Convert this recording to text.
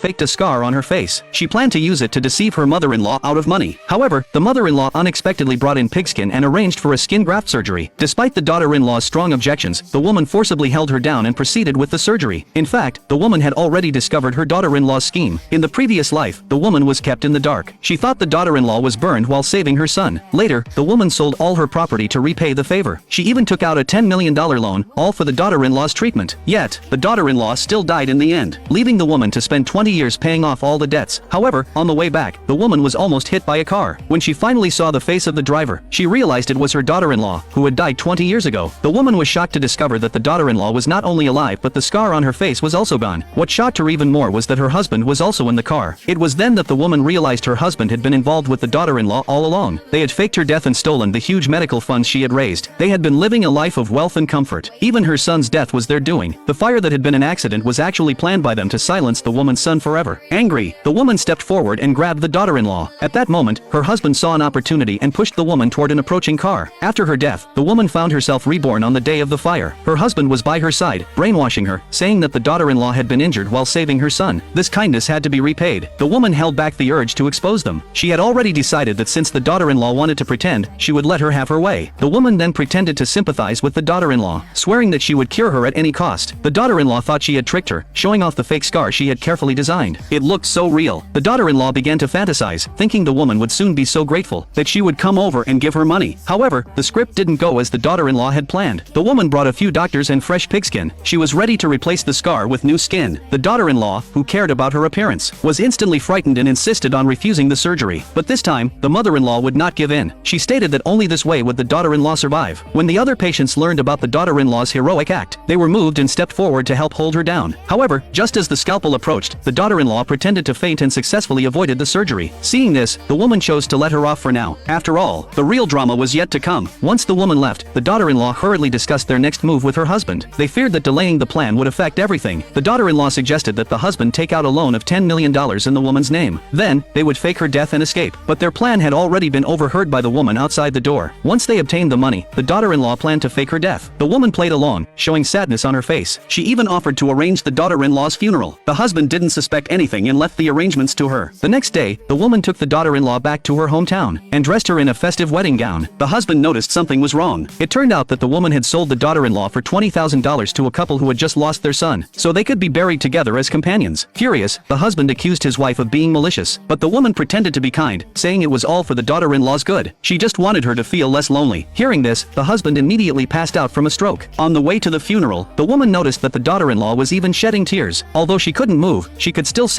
faked a scar on her face. She planned to use it to deceive her mother-in-law out of money. However, the mother-in-law unexpectedly brought in pigskin and arranged for a skin graft surgery. Despite the daughter-in-law's strong objections, the woman forcibly held her down and proceeded with the surgery. In fact, the woman had already discovered her daughter-in-law's scheme. In the previous life, the woman was kept in the dark. She thought the daughter-in-law was burned while saving her son. Later, the woman sold all her property to repay the favor. She even took out a $10 million loan, all for the daughter-in-law's treatment. Yet, the daughter-in-law still died in the end, leaving the woman to spend 20 years paying off all the debts. However, on the way back, the woman was almost hit by a car. When she finally saw the face of the driver, she realized it was her daughter-in-law, who had died 20 years ago. The woman was shocked to discover that the daughter-in-law was not only alive but the scar on her face was also gone. What shocked her even more was that her husband was also in the car. It was then that the woman realized her husband had been involved with the daughter-in-law all along. They had faked her death and stolen the huge medical funds she had raised. They had been living a life of wealth and comfort. Even her son's death was their doing. The fire that had been an accident was actually planned by them to silence the woman's son forever. Angry, the woman stepped forward and grabbed the daughter-in-law. At that moment, her husband saw an opportunity and pushed the woman toward an approaching car. After her death, the woman found herself reborn on the day of the fire. Her husband was by her side, brainwashing her, saying that the daughter-in-law had been injured while saving her son. This kindness had to be repaid. The woman held back the urge to expose them. She had already decided that since the daughter-in-law wanted to pretend, she would let her have her way. The woman then pretended to sympathize with the daughter-in-law, swearing that she would cure her at any cost. The daughter-in-law thought she had tricked her, showing off the fake scar she had carefully designed. It looked so real. The daughter-in-law began to fantasize, thinking the woman would soon be so grateful that she would come over and give her money. However, the script didn't go as the daughter-in-law had planned. The woman brought a few doctors and fresh pigskin. She was ready to replace the scar with new skin. The daughter-in-law, who cared about her appearance, was instantly frightened and insisted on refusing the surgery. But this time, the mother-in-law would not give in. She stated that only this way would the daughter-in-law survive. When the other patients learned about the daughter-in-law's heroic act, they were moved and stepped forward to help hold her down. However, just as the scalpel approached, the daughter-in-law pretended to faint and successfully avoided the surgery. Seeing this, the woman chose to let her off for now. After all, the real drama was yet to come. Once the woman left, the daughter-in-law hurriedly discussed their next move with her husband. They feared that delaying the plan would affect everything. The daughter-in-law suggested that the husband take out a loan of $10 million in the woman's name. Then, they would fake her death and escape. But their plan had already been overheard by the woman outside the door. Once they obtained the money, the daughter-in-law planned to fake her death. The woman played along, showing sadness on her face. She even offered to arrange the daughter-in-law's funeral. The husband didn't suspect anything and left the arrangements to her. The next day, the woman took the daughter-in-law back to her hometown and dressed her in a festive wedding gown. The husband noticed something was wrong. It turned out that the woman had sold the daughter-in-law for $20,000 to a couple who had just lost their son, so they could be buried together as companions. Furious, the husband accused his wife of being malicious, but the woman pretended to be kind, saying it was all for the daughter-in-law's good. She just wanted her to feel less lonely. Hearing this, the husband immediately passed out from a stroke. On the way to the funeral, the woman noticed that the daughter-in-law was even shedding tears. Although she couldn't move, she could still sense